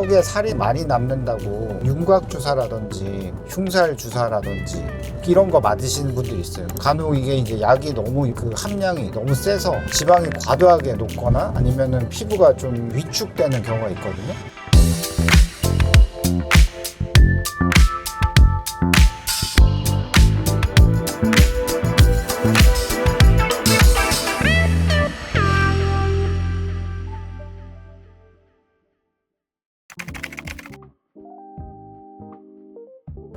턱에 살이 많이 남는다고 윤곽 주사라든지 흉살 주사라든지 이런 거 맞으시는 분들이 있어요. 간혹 이게 이제 약이 너무 그 함량이 너무 세서 지방이 과도하게 녹거나 아니면은 피부가 좀 위축되는 경우가 있거든요.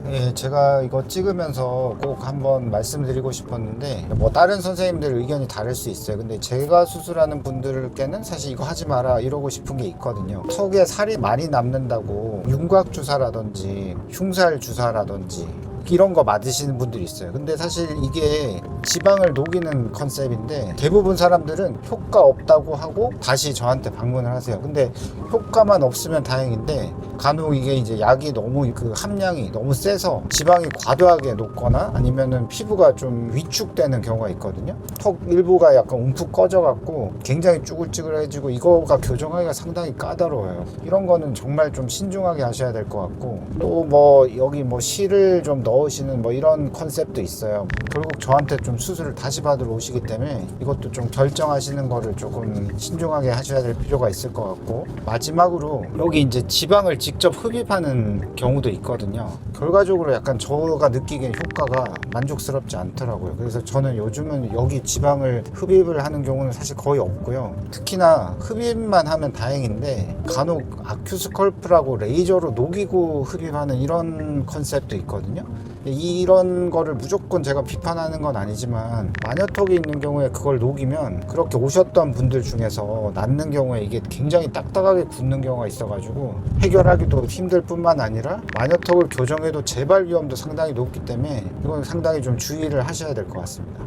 예, 제가 이거 찍으면서 꼭 한번 말씀드리고 싶었는데 뭐 다른 선생님들 의견이 다를 수 있어요. 근데 제가 수술하는 분들께는 사실 이거 하지 마라 이러고 싶은 게 있거든요. 턱에 살이 많이 남는다고 윤곽 주사라든지 흉살 주사라든지 이런 거 맞으시는 분들이 있어요. 근데 사실 이게 지방을 녹이는 컨셉인데 대부분 사람들은 효과 없다고 하고 다시 저한테 방문을 하세요. 근데 효과만 없으면 다행인데 간혹 이게 이제 약이 너무 그 함량이 너무 세서 지방이 과도하게 녹거나 아니면은 피부가 좀 위축되는 경우가 있거든요. 턱 일부가 약간 움푹 꺼져 갖고 굉장히 쭈글쭈글해지고 이거가 교정하기가 상당히 까다로워요. 이런 거는 정말 좀 신중하게 하셔야 될 것 같고 또 뭐 여기 뭐 실을 좀 넣으시는 뭐 이런 컨셉도 있어요. 결국 저한테 좀 수술을 다시 받으러 오시기 때문에 이것도 좀 결정하시는 거를 조금 신중하게 하셔야 될 필요가 있을 것 같고 마지막으로 여기 이제 지방을 직접 흡입하는 경우도 있거든요. 결과적으로 약간 저가 느끼기엔 효과가 만족스럽지 않더라고요. 그래서 저는 요즘은 여기 지방을 흡입을 하는 경우는 사실 거의 없고요. 특히나 흡입만 하면 다행인데 간혹 아큐스컬프라고 레이저로 녹이고 흡입하는 이런 컨셉도 있거든요. 이런 거를 무조건 제가 비판하는 건 아니지만 마녀턱이 있는 경우에 그걸 녹이면 그렇게 오셨던 분들 중에서 낫는 경우에 이게 굉장히 딱딱하게 굳는 경우가 있어가지고 해결하기도 힘들 뿐만 아니라 마녀턱을 교정해도 재발 위험도 상당히 높기 때문에 이건 상당히 좀 주의를 하셔야 될 것 같습니다.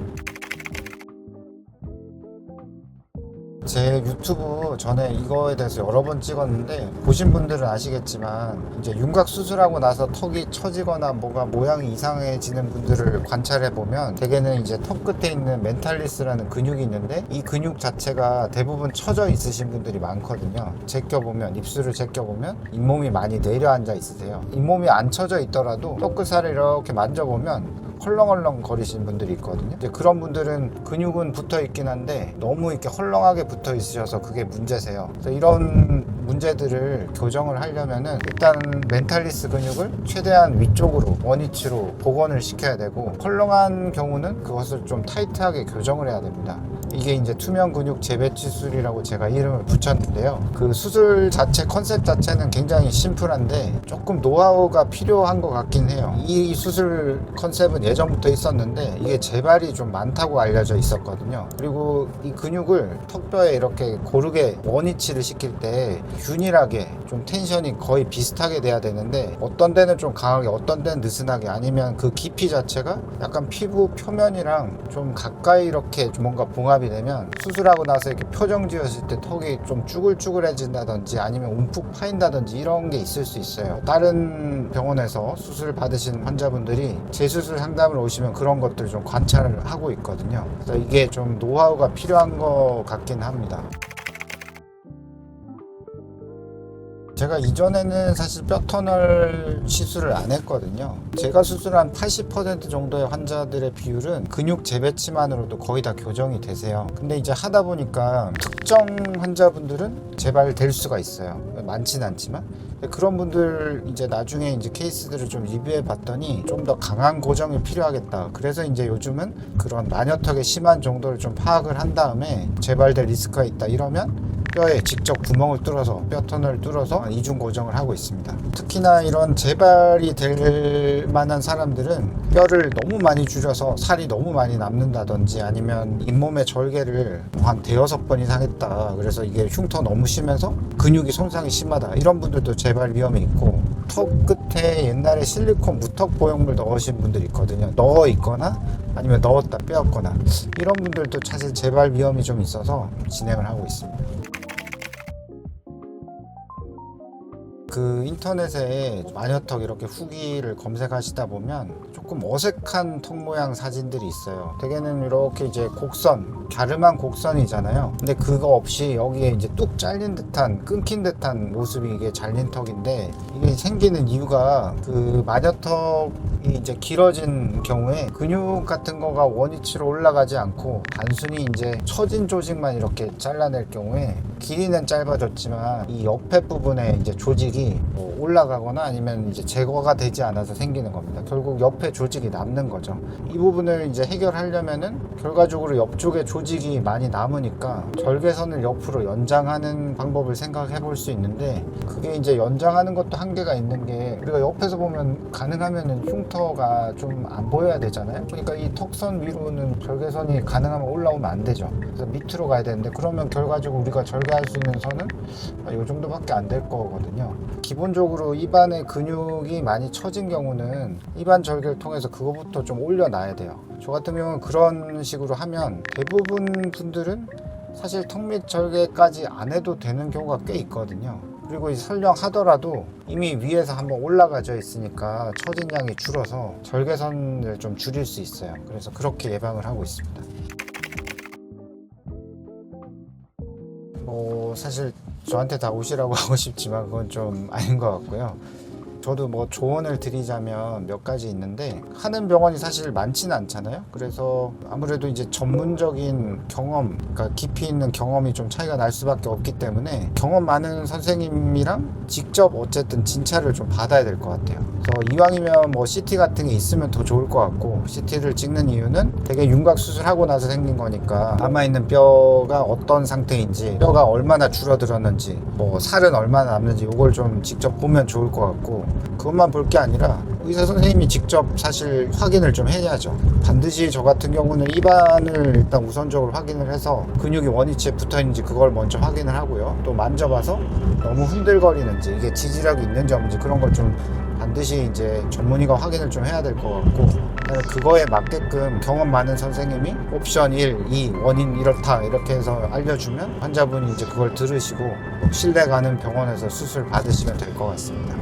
제 유튜브 전에 이거에 대해서 여러 번 찍었는데 보신 분들은 아시겠지만 이제 윤곽 수술하고 나서 턱이 처지거나 뭐가 모양이 이상해지는 분들을 관찰해 보면 대개는 이제 턱 끝에 있는 멘탈리스라는 근육이 있는데 이 근육 자체가 대부분 처져 있으신 분들이 많거든요. 제껴보면 입술을 제껴보면 잇몸이 많이 내려앉아 있으세요. 잇몸이 안 처져 있더라도 턱 끝살을 이렇게 만져보면 헐렁헐렁 거리신 분들이 있거든요. 이제 그런 분들은 근육은 붙어 있긴 한데 너무 이렇게 헐렁하게 붙어 있으셔서 그게 문제세요. 그래서 이런 문제들을 교정을 하려면은 일단 멘탈리스 근육을 최대한 위쪽으로 원위치로 복원을 시켜야 되고 헐렁한 경우는 그것을 좀 타이트하게 교정을 해야 됩니다. 이게 이제 투명 근육 재배치술이라고 제가 이름을 붙였는데요. 그 수술 자체 컨셉 자체는 굉장히 심플한데 조금 노하우가 필요한 것 같긴 해요. 이 수술 컨셉은 예전부터 있었는데 이게 재발이 좀 많다고 알려져 있었거든요. 그리고 이 근육을 턱뼈에 이렇게 고르게 원위치를 시킬 때 균일하게 좀 텐션이 거의 비슷하게 돼야 되는데 어떤 데는 좀 강하게 어떤 데는 느슨하게 아니면 그 깊이 자체가 약간 피부 표면이랑 좀 가까이 이렇게 뭔가 봉합이 되면 수술하고 나서 이렇게 표정 지었을 때 턱이 좀 쭈글쭈글해진다든지 아니면 움푹 파인다든지 이런 게 있을 수 있어요. 다른 병원에서 수술 받으신 환자분들이 재수술 상담을 오시면 그런 것들 좀 관찰을 하고 있거든요. 그래서 이게 좀 노하우가 필요한 것 같긴 합니다. 제가 이전에는 사실 뼈 터널 시술을 안 했거든요. 제가 수술한 80% 정도의 환자들의 비율은 근육 재배치만으로도 거의 다 교정이 되세요. 근데 이제 하다 보니까 특정 환자분들은 재발될 수가 있어요. 많지는 않지만. 그런 분들 이제 나중에 이제 케이스들을 좀 리뷰해 봤더니 좀 더 강한 고정이 필요하겠다. 그래서 이제 요즘은 그런 마녀턱의 심한 정도를 좀 파악을 한 다음에 재발될 리스크가 있다 이러면 뼈에 직접 구멍을 뚫어서 뼈 터널을 뚫어서 이중 고정을 하고 있습니다. 특히나 이런 재발이 될 만한 사람들은 뼈를 너무 많이 줄여서 살이 너무 많이 남는다든지 아니면 잇몸의 절개를 한 대여섯 번 이상 했다. 그래서 이게 흉터 너무 심해서 근육이 손상이 심하다. 이런 분들도 재발 위험이 있고 턱 끝에 옛날에 실리콘 무턱 보형물 넣으신 분들이 있거든요. 넣어 있거나 아니면 넣었다 빼었거나 이런 분들도 사실 재발 위험이 좀 있어서 진행을 하고 있습니다. 그 인터넷에 마녀턱 이렇게 후기를 검색하시다 보면 조금 어색한 턱 모양 사진들이 있어요. 대개는 이렇게 이제 곡선, 갸름한 곡선이잖아요. 근데 그거 없이 여기에 이제 뚝 잘린 듯한, 끊긴 듯한 모습이 이게 잘린 턱인데, 이게 생기는 이유가 그 마녀턱이 이제 길어진 경우에 근육 같은 거가 원위치로 올라가지 않고 단순히 이제 처진 조직만 이렇게 잘라낼 경우에 길이는 짧아졌지만 이 옆에 부분에 이제 조직이 뭐 올라가거나 아니면 이제 제거가 되지 않아서 생기는 겁니다. 결국 옆에 조직이 남는 거죠. 이 부분을 이제 해결하려면은 결과적으로 옆쪽에 조직이 많이 남으니까 절개선을 옆으로 연장하는 방법을 생각해 볼 수 있는데, 그게 이제 연장하는 것도 한계가 있는 게, 우리가 옆에서 보면 가능하면은 흉터가 좀 안 보여야 되잖아요. 그러니까 이 턱선 위로는 절개선이 가능하면 올라오면 안 되죠. 그래서 밑으로 가야 되는데, 그러면 결과적으로 우리가 절개할 수 있는 선은 이 정도밖에 안 될 거거든요. 기본적으로 입안의 근육이 많이 처진 경우는 입안 절개를 통해서 그거부터 좀 올려놔야 돼요. 저 같은 경우는 그런 식으로 하면 대부분 분들은 사실 턱 밑 절개까지 안 해도 되는 경우가 꽤 있거든요. 그리고 설령 하더라도 이미 위에서 한번 올라가져 있으니까 처진 양이 줄어서 절개선을 좀 줄일 수 있어요. 그래서 그렇게 예방을 하고 있습니다. 사실 저한테 다 오시라고 하고 싶지만 그건 좀 아닌 것 같고요. 저도 뭐 조언을 드리자면 몇 가지 있는데, 하는 병원이 사실 많지는 않잖아요. 그래서 아무래도 이제 전문적인 경험, 그러니까 깊이 있는 경험이 좀 차이가 날 수밖에 없기 때문에 경험 많은 선생님이랑 직접 어쨌든 진찰을 좀 받아야 될 것 같아요. 그래서 이왕이면 뭐 CT 같은 게 있으면 더 좋을 것 같고, CT를 찍는 이유는 되게 윤곽 수술하고 나서 생긴 거니까 남아있는 뼈가 어떤 상태인지, 뼈가 얼마나 줄어들었는지, 뭐 살은 얼마나 남는지 이걸 좀 직접 보면 좋을 것 같고, 그것만 볼 게 아니라 의사 선생님이 직접 사실 확인을 좀 해야죠. 반드시 저 같은 경우는 입안을 일단 우선적으로 확인을 해서 근육이 원위치에 붙어 있는지 그걸 먼저 확인을 하고요. 또 만져봐서 너무 흔들거리는지, 이게 지지력이 있는지 없는지 그런 걸 좀 반드시 이제 전문의가 확인을 좀 해야 될 것 같고, 그거에 맞게끔 경험 많은 선생님이 옵션 1, 2, 원인 이렇다 이렇게 해서 알려주면 환자분이 이제 그걸 들으시고 신뢰 가는 병원에서 수술 받으시면 될 것 같습니다.